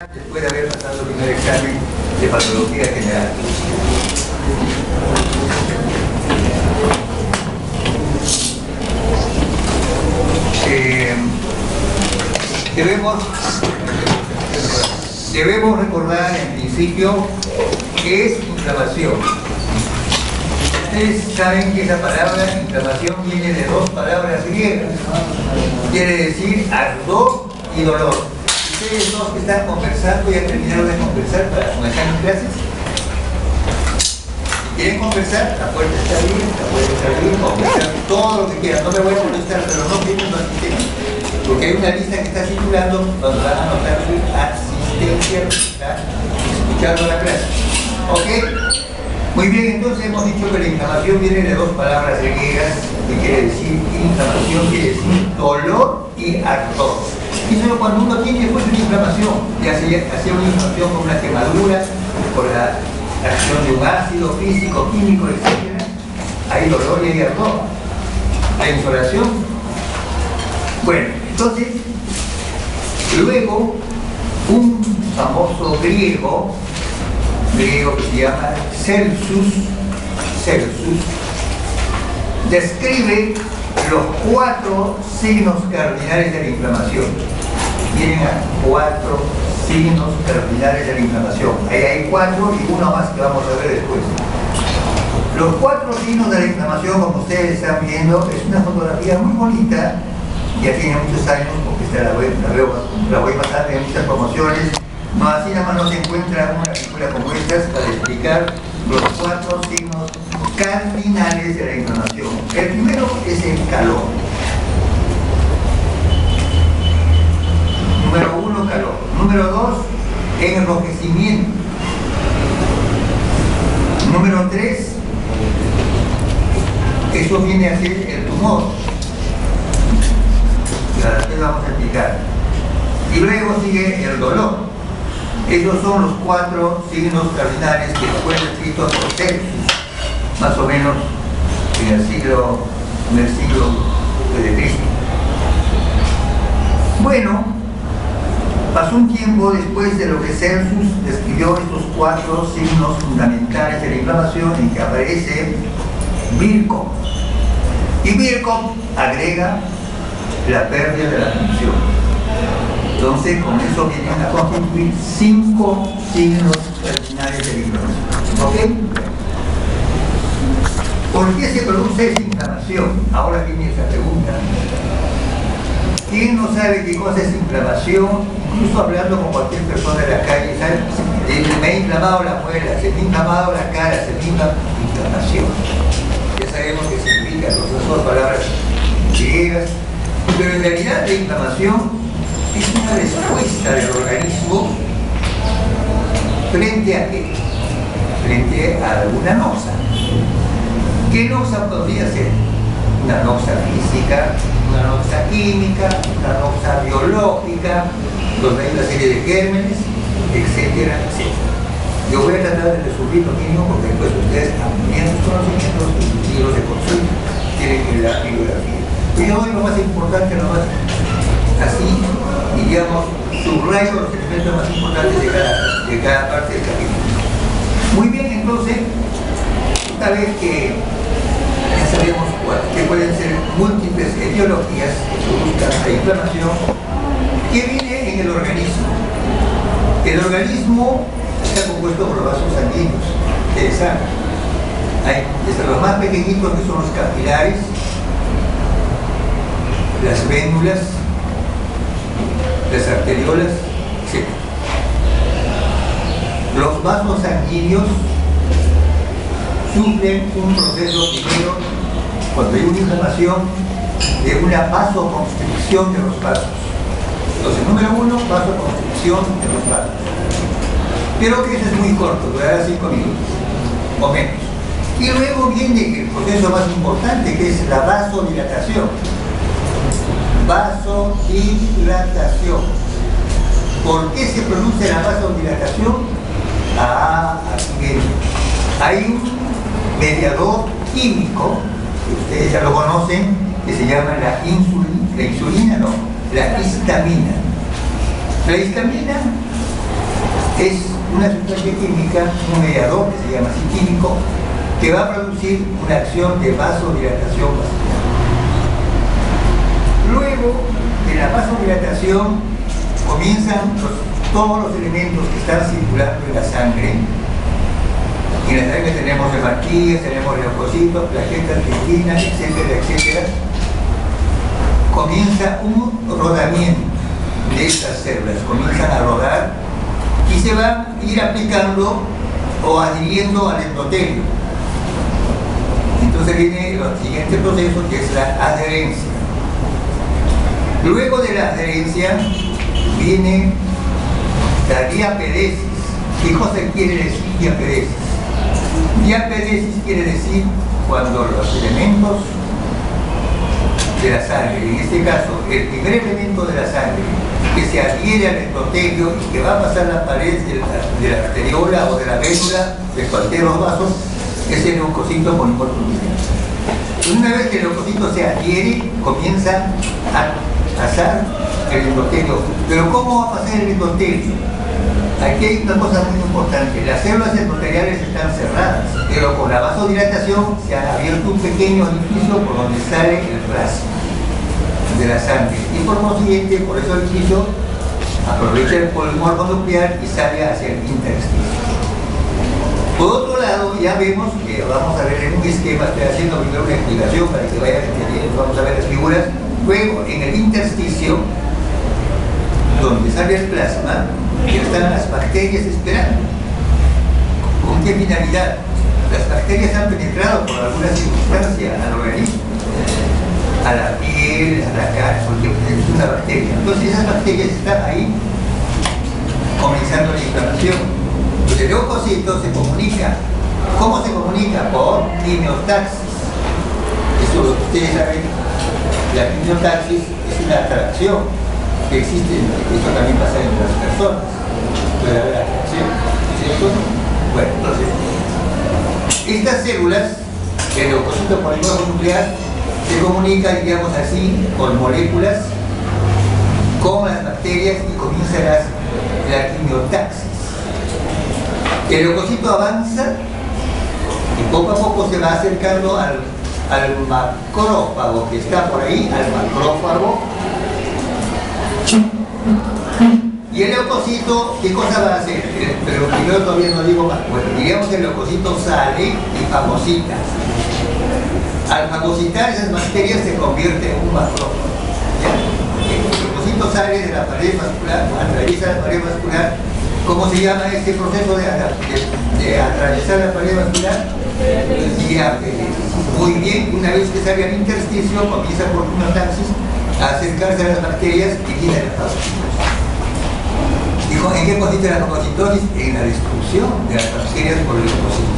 Después de haber pasado el primer examen de patología general. Debemos recordar en principio qué es inflamación. Ustedes saben que esa palabra inflamación viene de dos palabras griegas. Quiere decir ardor y dolor. Ustedes dos que están conversando ya terminaron de conversar para comenzar en clases. Si quieren conversar, la puerta está abierta, pueden salir, conversar todo lo que quieran. No me voy a contestar, pero no tienen su asistencia. Porque hay una lista que está circulando donde van a anotar su asistencia, ¿está? Escuchando la clase. ¿Ok? Muy bien, entonces hemos dicho que la inflamación viene de dos palabras griegas que quiere decir inflamación, quiere decir dolor y ardor. Y solo cuando uno tiene después una inflamación, ya sea una inflamación por una quemadura, por la acción de un ácido físico, químico, etc., hay dolor y hay ardor. La insolación. Bueno, entonces, luego, un famoso griego que se llama Celsus, describe los 4 signos cardinales de la inflamación. Tienen 4 signos cardinales de la inflamación. Ahí hay 4 y uno más que vamos a ver después. Los 4 signos de la inflamación, como ustedes están viendo, es una fotografía muy bonita. Ya tiene muchos años, porque esta la voy pasando en muchas promociones. No, así nada más no se encuentra una película como esta para explicar los 4 signos cardinales de la inflamación. El primero es el calor. Número 1, calor. Número 2, enrojecimiento. Número 3, eso viene a ser el tumor. Después vamos a explicar. Y luego sigue el dolor. Esos son los 4 signos cardinales que fueron escritos por Celsus, más o menos en el siglo de Cristo. Bueno, pasó un tiempo después de lo que Celsus describió estos 4 signos fundamentales de la inflamación, en que aparece Birkhoff. Y Birkhoff agrega la pérdida de la función. Entonces, con eso vienen a constituir 5 signos cardinales de la inflamación. ¿Ok? ¿Por qué se produce esa inflamación? Ahora viene esa pregunta. ¿Quién no sabe qué cosa es inflamación? Incluso hablando con cualquier persona de la calle, ¿sabe? Me ha inflamado la muela, se me ha inflamado la cara, se me ha inflamado inflamación. Ya sabemos qué significa, son dos palabras griegas. Pero en realidad la inflamación es una respuesta del organismo frente a qué? Frente a alguna noxa. ¿Qué noxa podría ser? Una noxa física, una noxa química, una noxa biológica, donde hay una serie de gérmenes, etcétera, etcétera. Yo voy a tratar de resumir lo mismo porque después ustedes amplían sus conocimientos y sus libros de consulta tienen que leer la bibliografía. Y hoy lo más importante, lo más así, diríamos, subrayo los elementos más importantes de cada parte del capítulo. Muy bien, entonces, una vez que ya sabemos que pueden ser múltiples etiologías que produzcan la inflamación, ¿qué viene en el organismo? El organismo está compuesto por los vasos sanguíneos de sangre. Hay desde los más pequeñitos, que son los capilares, las vénulas, las arteriolas, etc. Los vasos sanguíneos sufren un proceso primero, cuando hay una inflamación, de una vasoconstricción de los vasos. Entonces, número 1, vasoconstricción de los vasos. Pero que eso es muy corto, durará 5 minutos o menos. Y luego viene el proceso más importante, que es la vasodilatación. Vasodilatación. ¿Por qué se produce la vasodilatación? Aquí viene. Hay un mediador químico, que ustedes ya lo conocen, que se llama la histamina. La histamina es una sustancia química, un mediador que se llama así químico, que va a producir una acción de vasodilatación vascular. Luego de la vasodilatación comienzan todos los elementos que están circulando en la sangre. En la sangre tenemos hematíes, tenemos leucocitos, plaquetas, tintinas, etcétera, etcétera. Comienza un rodamiento de estas células, comienzan a rodar y se van a ir aplicando o adhiriendo al endotelio. Entonces viene el siguiente proceso, que es la adherencia. Luego de la adherencia viene la diapedesis. ¿Qué cosa quiere decir diapedesis? Diapedesis quiere decir cuando los elementos de la sangre, en este caso el primer elemento de la sangre que se adhiere al endotelio y que va a pasar la pared de la arteriola o de la vénula de cualquiera de los vasos, es el leucocito mononuclear. Una vez que el leucocito se adhiere, comienza a pasar el endotelio. Pero ¿cómo va a pasar el endotelio? Aquí hay una cosa muy importante. Las células endoteliales están cerradas, pero con la vasodilatación se ha abierto un pequeño orificio por donde sale el plasma de la sangre. Y por consiguiente, por ese orificio, aprovecha el polímorfo nuclear y sale hacia el intersticio. Por otro lado, ya vemos que vamos a ver en un esquema, estoy haciendo primero una explicación para que vayan entendiendo, vamos a ver las figuras. Luego, en el intersticio, donde sale el plasma, ya están las bacterias esperando. ¿Con qué finalidad? Las bacterias han penetrado por alguna circunstancia al organismo, a la piel, a la cara, porque es una bacteria. Entonces esas bacterias están ahí comenzando la inflamación. El leucocito se comunica. ¿Cómo se comunica? Por quimiotaxis. Eso lo que ustedes saben, la quimiotaxis es una atracción que existe, esto también pasa entre las personas. Puede haber atracción, ¿cierto? Bueno, entonces, estas células, el leucocito polimorfo nuclear, se comunica, digamos así, por moléculas con las bacterias y comienza la quimiotaxis. El leucocito avanza y poco a poco se va acercando al macrófago que está por ahí, al macrófago. Y el leucocito, ¿qué cosa va a hacer? Pero primero todavía no digo más. Bueno, digamos que el leucocito sale y fagocita. Al fagocitar esas bacterias se convierte en un macrófago. El leucocito sale de la pared vascular, atraviesa la pared vascular. ¿Cómo se llama este proceso de atravesar la pared vascular? Diapedesis. Muy bien, una vez que sale al intersticio, comienza por quimiotaxis a acercarse a las bacterias y viene la fagocitosis. Dijo, ¿en qué consiste la fagocitosis? En la destrucción de las bacterias por el leucocito.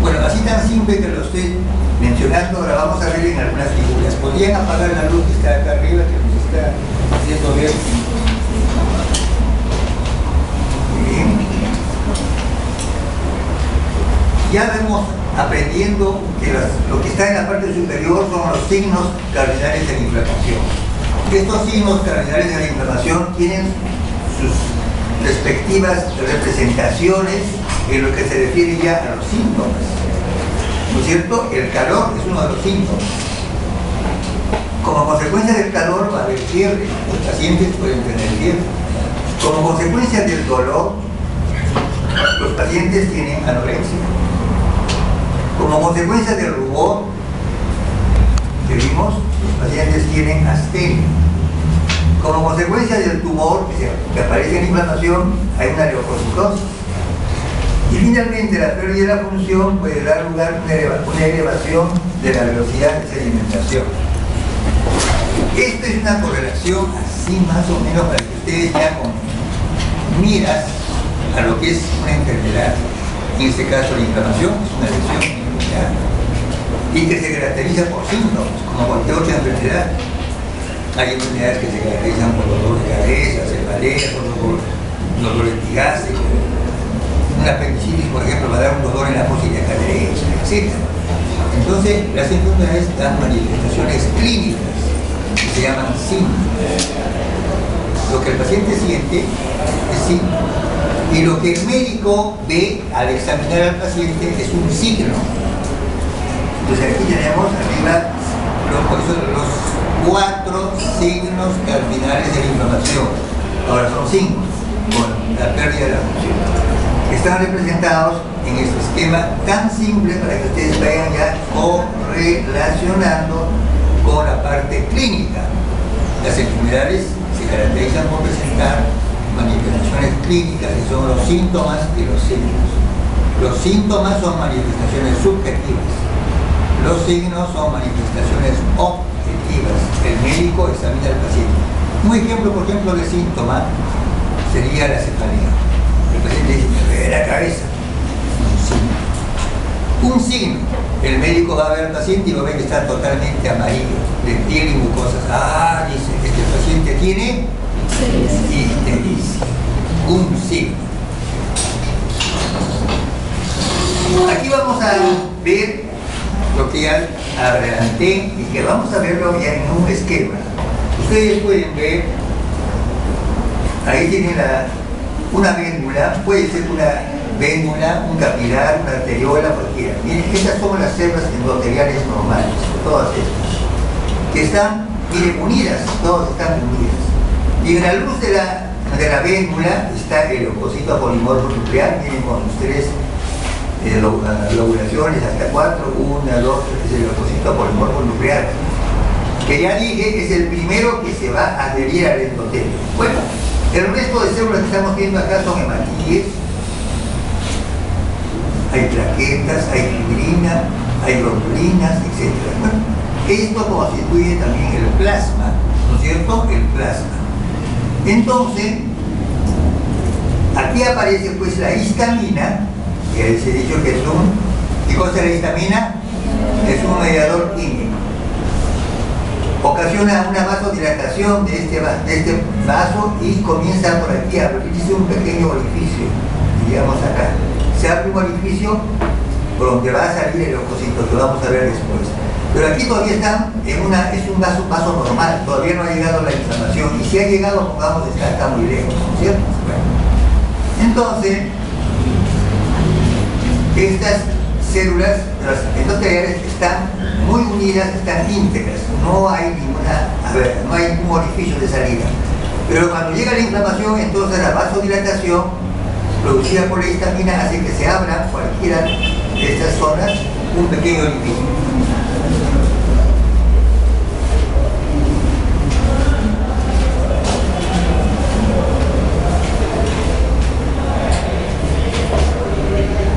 Bueno, así tan simple que lo estoy mencionando, ahora vamos a ver en algunas figuras. ¿Podrían apagar la luz que está acá arriba, que nos está haciendo ver? Bien. Ya vemos aprendiendo que lo que está en la parte superior son los signos cardinales de la inflamación. Estos signos cardinales de la inflamación tienen sus respectivas representaciones en lo que se refiere ya a los síntomas. ¿No es cierto? El calor es uno de los síntomas. Como consecuencia del calor va a haber fiebre. Los pacientes pueden tener fiebre. Como consecuencia del dolor, los pacientes tienen anorexia. Como consecuencia del rubor que vimos, los pacientes tienen astenia. Como consecuencia del tumor que aparece en inflamación, hay una leucocitosis. Y finalmente la pérdida de la función puede dar lugar a una elevación de la velocidad de sedimentación. Esta es una correlación así más o menos para que ustedes ya con miras a lo que es una enfermedad. En este caso la inflamación es una lesión inmunitaria y que se caracteriza por síntomas, como cualquier otra enfermedad. Hay enfermedades que se caracterizan por dolor de cabeza, cefaleas, dolor epigástrico. Una apendicitis, por ejemplo, va a dar un dolor en la fosa ilíaca derecha, etc. Entonces, las enfermedades dan manifestaciones clínicas que se llaman síntomas. Lo que el paciente siente es síntoma. Y lo que el médico ve al examinar al paciente es un signo. Entonces aquí tenemos arriba los 4 signos cardinales de la inflamación. Ahora son 5, con la pérdida de la función. Están representados en este esquema tan simple para que ustedes vayan ya correlacionando con la parte clínica. Las enfermedades se caracterizan por presentar manifestaciones clínicas, que son los síntomas y los signos. Los síntomas son manifestaciones subjetivas, los signos son manifestaciones objetivas. El médico examina al paciente. Un ejemplo, por ejemplo, de síntoma sería la cefalea. El paciente dice, me duele la cabeza. Un signo. El médico va a ver al paciente y lo ve que está totalmente amarillo, de piel y mucosas. Ah, dice, este paciente tiene ictericia. Un signo. Aquí vamos a ver lo que ya adelanté y que vamos a verlo ya en un esquema. Ustedes pueden ver, ahí tienen una vénula, puede ser una vénula, un capilar, una arteriola, cualquiera. Miren, estas son las células endoteliales normales, todas estas, que están, miren, unidas, todas están unidas. Y en la luz de la vénula está el leucocito polimorfo nuclear. Miren con ustedes lobulaciones hasta 4, 1, 2, 3, es el leucocito polimorfo nuclear, que ya dije es el primero que se va a adherir al endotelio. Bueno, el resto de células que estamos viendo acá son hematíes, hay plaquetas, hay fibrina, hay globulinas, etc. Bueno, esto constituye también el plasma, ¿no es cierto? El plasma. Entonces, aquí aparece pues la histamina, que les he dicho que es ¿qué cosa es la histamina? Es un mediador químico. Ocasiona una vasodilatación de este vaso y comienza por aquí a abrirse un pequeño orificio, digamos acá. Se abre un orificio por donde va a salir el leucocito, que vamos a ver después. Pero aquí todavía están es un vaso normal, todavía no ha llegado la inflamación, y si ha llegado, pongamos, está muy lejos, ¿no es cierto? Bueno. Entonces, estas células, las endoteliales, están muy unidas, están íntegras, no hay no hay un orificio de salida. Pero cuando llega la inflamación, entonces la vasodilatación producida por la histamina hace que se abra cualquiera de estas zonas un pequeño orificio.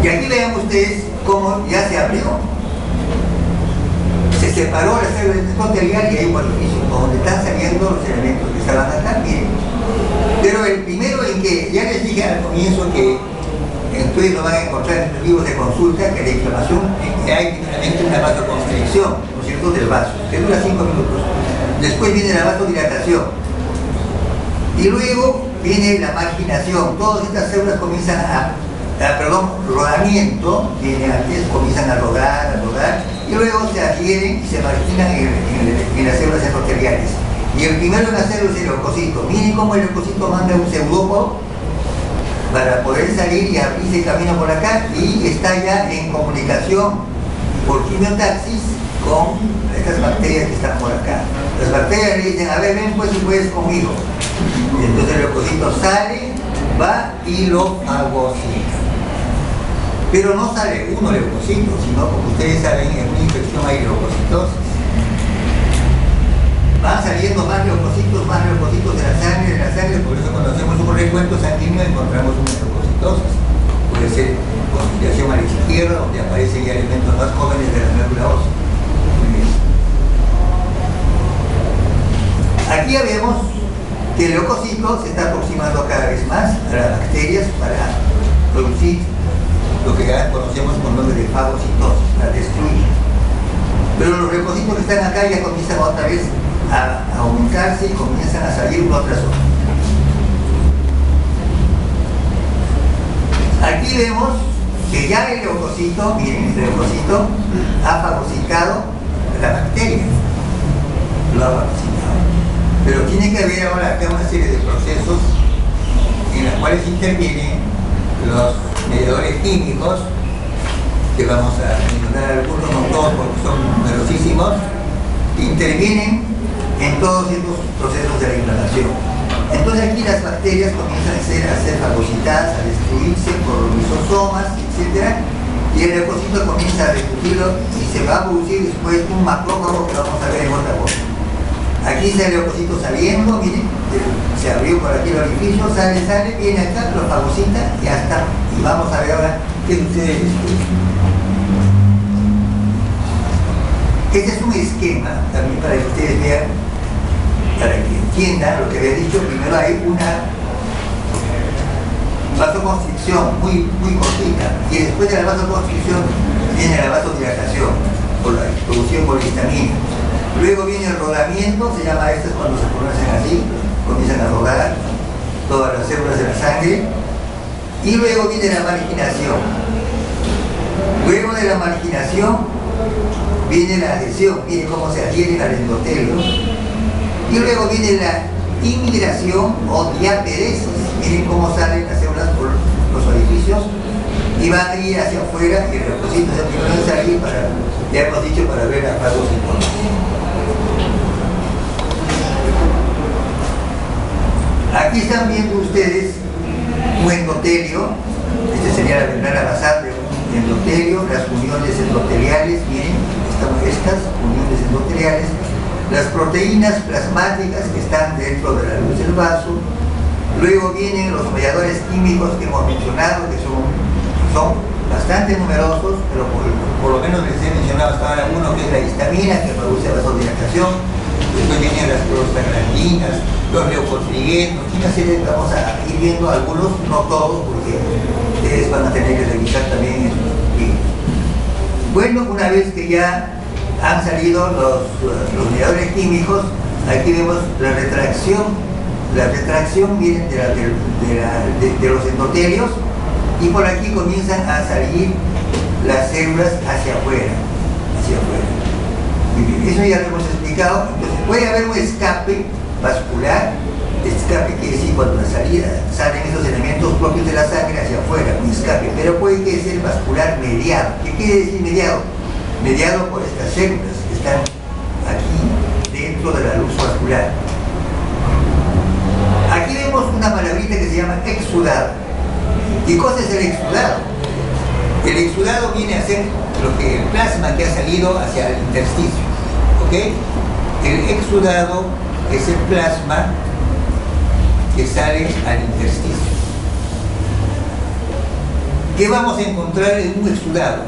Y aquí vean ustedes cómo ya se abrió. Se separó la célula endotelial y hay un orificio donde están saliendo los elementos que estaban acá, miren. Pero el primero en que, ya les dije al comienzo que ustedes lo van a encontrar en los libros de consulta, que la inflamación hay primeramente una vasoconstricción, ¿no es cierto?, del vaso, que dura 5 minutos. Después viene la vasodilatación. Y luego viene la marginación. Todas estas células comienzan rodamiento, viene antes, comienzan a rodar, y luego se adhieren y se marginan en las células endoteliales. Y el primero en hacerlo es el leucocito. Miren cómo el leucocito manda un pseudópodo para poder salir y abrirse el camino por acá, y está ya en comunicación por quimiotaxis con estas bacterias que están por acá. Las bacterias le dicen, a ver, ven pues si puedes conmigo. Y entonces el leucocito sale, va y lo fagocita. Pero no sale uno leucocito, sino, como ustedes saben, en una infección hay leucocitosis. Van saliendo más leucocitos de la sangre, por eso cuando hacemos un recuento sanguíneo encontramos una leucocitosis. Puede ser conciliación a la izquierda, donde aparecen ya elementos más jóvenes de la médula ósea. Aquí ya vemos que el leucocito se está aproximando cada vez más a las bacterias para producir lo que ya conocemos con nombre de fagocitosis, para destruir. Pero los leucocitos que están acá ya comienzan otra vez a aumentarse y comienzan a salir una otra zona. Aquí vemos que ya el leucocito, miren, el leucocito ha fagocitado la bacteria, lo ha fagocitado. Pero tiene que haber ahora acá una serie de procesos en los cuales intervienen los mediadores químicos, que vamos a mencionar algunos, no todos porque son numerosísimos, intervienen en todos estos procesos de la inflamación. Entonces aquí las bacterias comienzan a ser fagocitadas, a destruirse por los lisosomas, etc. Y el leucocito comienza a reclutirlo y se va a producir después un macrófago que vamos a ver en otra cosa. Aquí está el leucocito saliendo, miren, se abrió por aquí el orificio, sale, viene acá, lo fagocita y ya está. Y vamos a ver ahora qué sucede después. Este es un esquema también para que ustedes vean, para que entiendan lo que había dicho. Primero hay una vasoconstricción muy cortita y después de la vasoconstricción viene la vasodilatación por la producción por histamina. Luego viene el rodamiento, se llama esto cuando se conocen así, comienzan a rodar todas las células de la sangre, y luego viene la marginación. Luego de la marginación viene la adhesión, miren cómo se adhieren al endotelio, y luego viene la inmigración o diaperesis, miren cómo salen las células por los orificios y van a ir hacia afuera, y el leucocito es el primero en salir para, ya hemos dicho, para ver a fagocitosis. Aquí están viendo ustedes un endotelio, este sería la membrana basal de un endotelio, las uniones endoteliales, miren, estas uniones endoteliales, las proteínas plasmáticas que están dentro de la luz del vaso, luego vienen los mediadores químicos que hemos mencionado, que son bastante numerosos, pero por lo menos les he mencionado hasta ahora uno que es la histamina, que produce vasodilatación. Después vienen las prostaglandinas, los leucotrienos, y una serie, vamos a ir viendo algunos, no todos, porque ustedes van a tener que revisar también estos libros. Bueno, una vez que ya han salido los mediadores químicos, aquí vemos la retracción. La retracción viene de los endotelios, y por aquí comienzan a salir las células hacia afuera. Eso ya lo hemos explicado. Entonces puede haber un escape vascular. Escape quiere decir cuando la salida salen esos elementos propios de la sangre hacia afuera, un escape, pero puede que ser vascular mediado. ¿Qué quiere decir mediado? Mediado por estas células que están aquí dentro de la luz vascular. Aquí vemos una palabrita que se llama exudado. ¿Qué cosa es el exudado? El exudado viene a ser el plasma que ha salido hacia el intersticio, ¿ok? El exudado es el plasma que sale al intersticio. ¿Qué vamos a encontrar en un exudado?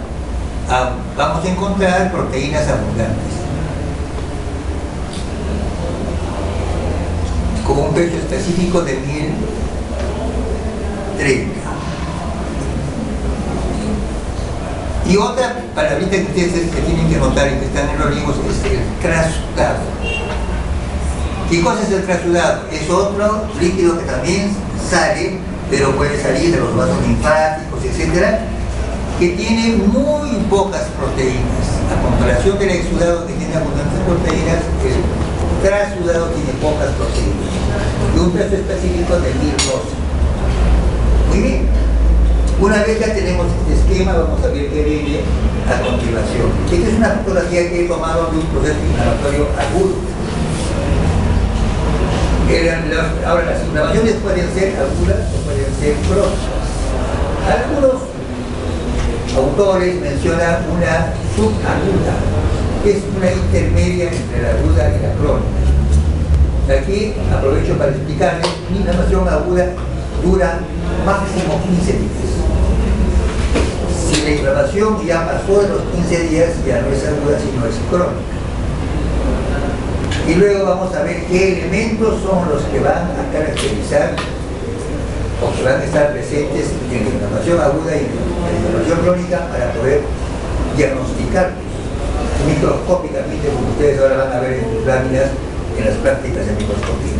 Vamos a encontrar proteínas abundantes, con un peso específico de 1030. Y otra palabrita que ustedes tienen que notar y que están en los libros es el trasudado. ¿Qué cosa es el trasudado? Es otro líquido que también sale, pero puede salir de los vasos linfáticos, etc., que tiene muy pocas proteínas. A comparación del exudado, que tiene abundantes proteínas, el trasudado tiene pocas proteínas. Y un peso específico de 1012. Muy bien. Una vez ya tenemos este esquema, vamos a ver qué viene a continuación. Esta es una fotografía que he tomado de un proceso inflamatorio agudo. Ahora, las inflamaciones pueden ser agudas o pueden ser crónicas. Algunos autores mencionan una subaguda, que es una intermedia entre la aguda y la crónica. Aquí aprovecho para explicarles, una inflamación aguda dura máximo 15 días. Si la inflamación ya pasó de los 15 días, ya no es aguda, sino es crónica. Y luego vamos a ver qué elementos son los que van a caracterizar o que van a estar presentes en la inflamación aguda y en la inflamación crónica para poder diagnosticarlos microscópicamente, como ustedes ahora van a ver en sus láminas en las prácticas de microscopía.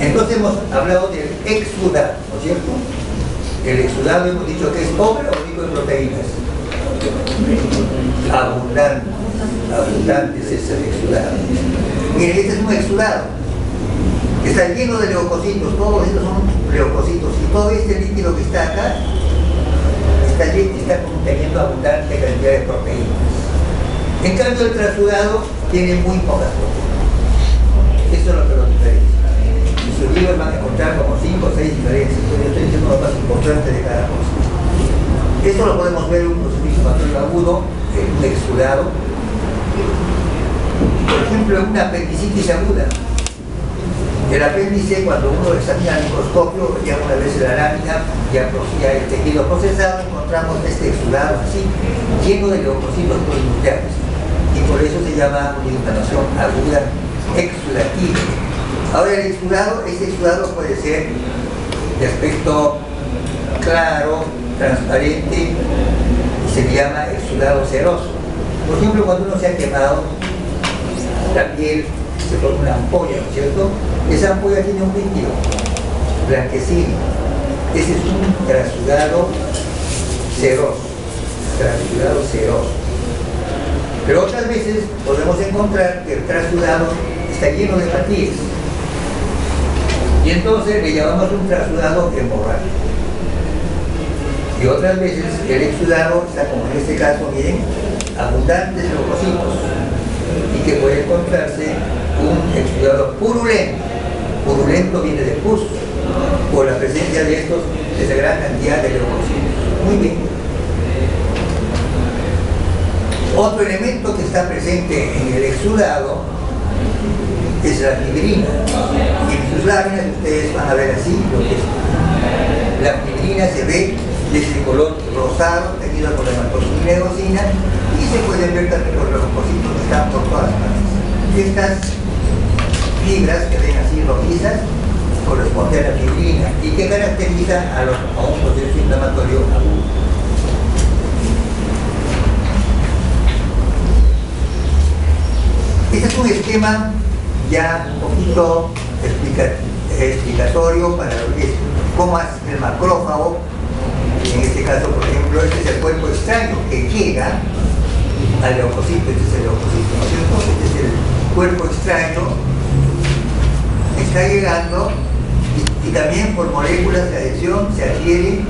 Entonces hemos hablado del exudado, ¿no es cierto? El exudado hemos dicho que es pobre o rico en proteínas. Abundante es ese exudado. Miren, este es un exudado. Está lleno de leucocitos, todos estos son leucocitos. Y todo este líquido que está acá espagueti está conteniendo abundante cantidad de proteínas. En cambio, el transudado tiene muy pocas proteínas. Eso es lo que lo diferencia. En sus libros van a encontrar como 5 o 6 diferencias, pero yo estoy diciendo lo más importante de cada cosa. Esto lo podemos ver en un procedimiento inflamatorio agudo, en un exudado. Por ejemplo, en una apendicitis aguda. El apéndice, cuando uno lo examina al microscopio, ya una vez en la lámina, ya el tejido procesado, encontramos este exudado así, lleno de leucocitos proindustriales. Y por eso se llama una inflamación aguda exudativa. Ahora el exudado, ese exudado puede ser de aspecto claro, transparente, y se le llama exudado seroso. Por ejemplo, cuando uno se ha quemado la piel, se pone una ampolla, ¿no es cierto? Esa ampolla tiene un líquido blanquecino. Ese es un transudado seroso. Transudado seroso. Pero otras veces podemos encontrar que el transudado está lleno de fatigas. Y entonces le llamamos un transudado hemorrágico. Y otras veces el exudado está, como en este caso, miren, abundantes leucocitos, y que puede encontrarse un exudado purulento. Purulento viene de pus, por la presencia de estos, de esa gran cantidad de leucocitos. Muy bien. Otro elemento que está presente en el exudado es la fibrina. Y en sus láminas ustedes van a ver así lo que es. La fibrina se ve de ese color rosado, teñido por la hematoxina y eosina, y se pueden ver también los leucocitos que están por todas partes. Estas fibras que ven así rojizas corresponden a la fibrina y que caracteriza a un proceso inflamatorio agudo. Este es un esquema ya un poquito explicatorio para lo que es cómo es el macrófago. En este caso, por ejemplo, este es el cuerpo extraño que llega al leucocito. Este es el leucocito, ¿no es cierto? Este es el cuerpo extraño, está llegando y también por moléculas de adhesión se adhiere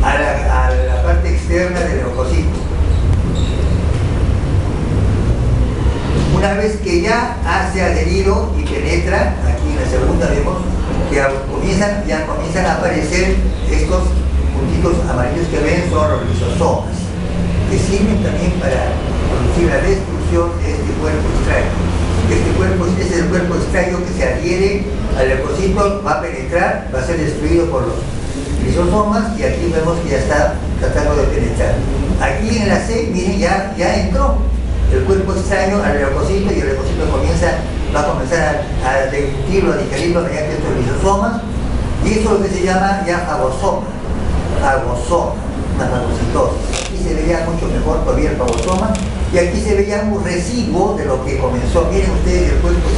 a la parte externa del leucocito. Una vez que ya se ha adherido y penetra, aquí en la segunda vemos que ya comienzan a aparecer estos puntitos amarillos que ven, son los lisosomas, que sirven también para producir la destrucción de este cuerpo extraño. Este es el cuerpo extraño que se adhiere al leucocito, va a penetrar, va a ser destruido por los lisosomas, y aquí vemos que ya está tratando de penetrar. Aquí en la C, miren, ya entró el cuerpo extraño al leucocito, y el leucocito va a comenzar a deglutirlo, a digerirlo mediante estos lisosomas, y eso es lo que se llama ya fagosoma, una fagocitosis. Aquí se veía mucho mejor todavía el fagosoma, y aquí se veía un residuo de lo que comenzó. Miren ustedes el cuerpo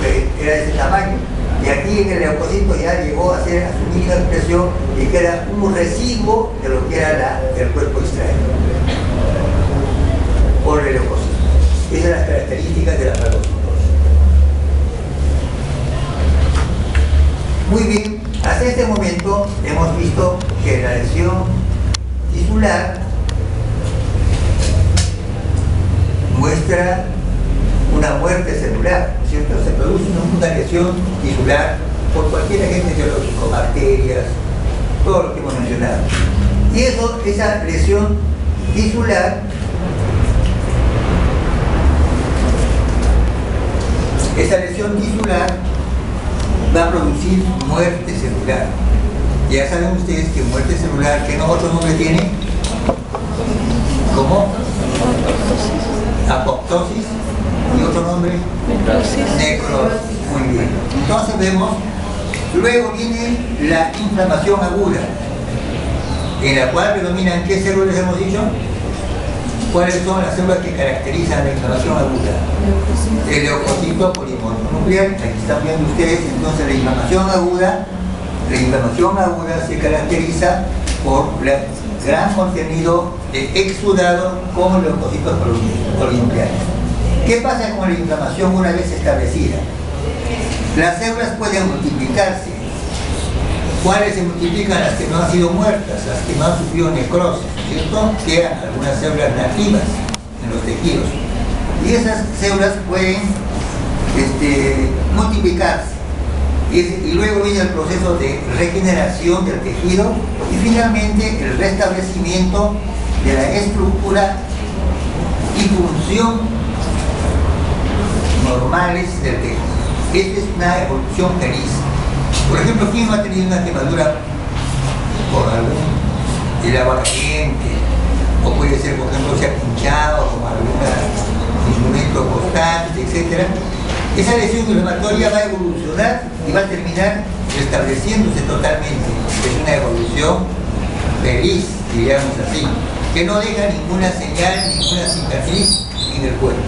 que era de ese tamaño, y aquí en el leucocito ya llegó a ser a su mínima expresión y que era un residuo de lo que era el cuerpo extraño por el leucocito. Esas son las características de la fagocitosis. Muy bien, hasta este momento hemos visto que la lesión tisular muestra una muerte celular, ¿no es cierto? Se produce una lesión tisular por cualquier agente biológico, bacterias, todo lo que hemos mencionado. Y esa lesión tisular va a producir muerte celular. Ya saben ustedes que muerte celular, ¿qué otro nombre tiene? ¿Cómo? Apoptosis. ¿Y otro nombre? Necrosis. Muy bien. Entonces vemos, luego viene la inflamación aguda, en la cual predominan ¿qué células hemos dicho? ¿Cuáles son las células que caracterizan la inflamación aguda? El leucocito polimorfonuclear. Aquí están viendo ustedes entonces la inflamación aguda. La inflamación aguda se caracteriza por el gran contenido de exudado con leucocitos polinucleares. ¿Qué pasa con la inflamación una vez establecida? Las células pueden multiplicarse ¿Cuáles se multiplican? Las que no han sido muertas, las que no han sufrido necrosis, ¿cierto? Quedan algunas células nativas en los tejidos. Y esas células pueden multiplicarse. Y luego viene el proceso de regeneración del tejido y finalmente el restablecimiento de la estructura y función normales del tejido. Esta es una evolución feliz. Por ejemplo, ¿quién no ha tenido una quemadura por el agua caliente? O puede ser, por ejemplo, se ha pinchado con algún instrumento constante, etc. Esa lesión inflamatoria va a evolucionar y va a terminar restableciéndose totalmente. Es una evolución feliz, diríamos así, que no deja ninguna señal, ninguna cicatriz en el cuerpo.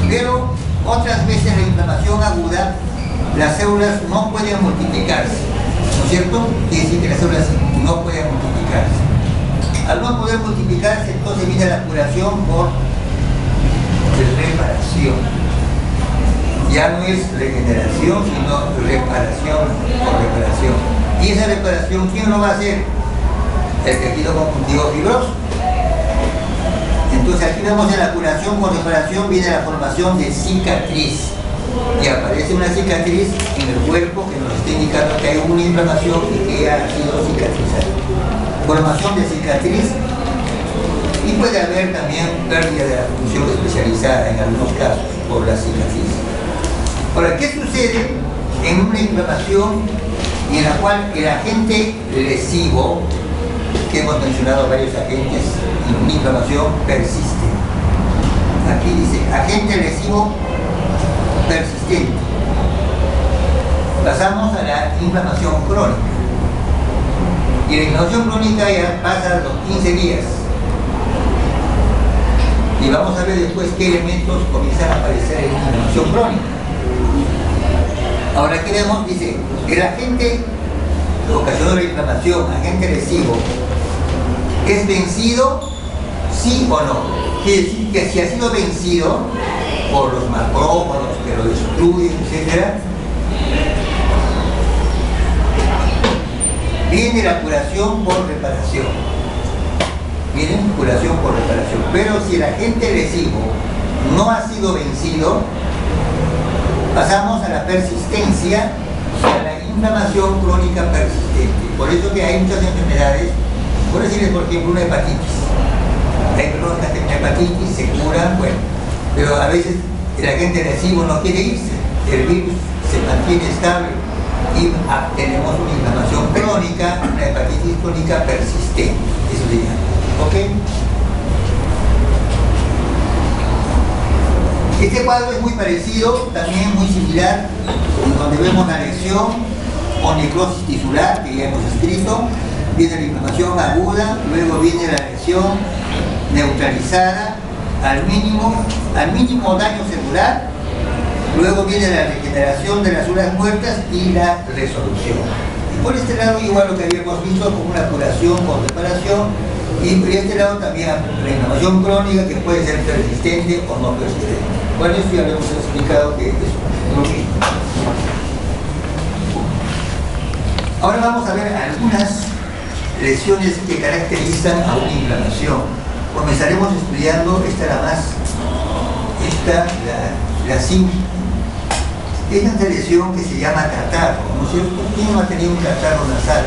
Pero otras veces la inflamación aguda, las células no pueden multiplicarse, ¿no es cierto? Quiere decir que las células no pueden multiplicarse. Al no poder multiplicarse, entonces viene la curación por reparación. Ya no es regeneración, sino reparación por reparación. Y esa reparación, ¿quién lo va a hacer? El tejido conjuntivo fibroso. Entonces aquí vemos en la curación por reparación viene la formación de cicatriz. Y aparece una cicatriz en el cuerpo que nos está indicando que hay una inflamación y que ha sido cicatrizada. Formación de cicatriz, y puede haber también pérdida de la función especializada en algunos casos por la cicatriz. Ahora, ¿qué sucede en una inflamación y en la cual el agente lesivo, que hemos mencionado varios agentes, en una inflamación persiste? Aquí dice, agente lesivo persistente. Pasamos a la inflamación crónica. Y la inflamación crónica ya pasa los 15 días. Y vamos a ver después qué elementos comienzan a aparecer en la inflamación crónica. Ahora aquí vemos, dice, el agente ocasionador de la inflamación, agente lesivo, ¿es vencido? ¿Sí o no? Quiere decir que si ha sido vencido por los macrófagos que lo destruyen, etc., viene la curación por reparación. Viene curación por reparación. Pero si el agente lesivo no ha sido vencido, pasamos a la persistencia, a la inflamación crónica persistente. Por eso que hay muchas enfermedades, por decirles por ejemplo una hepatitis. Hay personas que tienen hepatitis, se curan, bueno, pero a veces el agente lesivo no quiere irse, el virus se mantiene estable y tenemos una inflamación crónica, una hepatitis crónica persistente, eso se llama. ¿Ok? Este cuadro es muy parecido, también muy similar, donde vemos la lesión o necrosis tisular, que ya hemos escrito, viene la inflamación aguda, luego viene la lesión neutralizada al mínimo daño celular, luego viene la regeneración de las células muertas y la resolución. Y por este lado igual lo que habíamos visto como una curación con reparación, y por este lado también la inflamación crónica que puede ser persistente o no persistente. Bueno, esto ya lo hemos explicado que es lo mismo. Ahora vamos a ver algunas lesiones que caracterizan a una inflamación. Comenzaremos estudiando la simple. Es una lesión que se llama catarro, ¿no es cierto? ¿Quién no ha tenido un catarro nasal?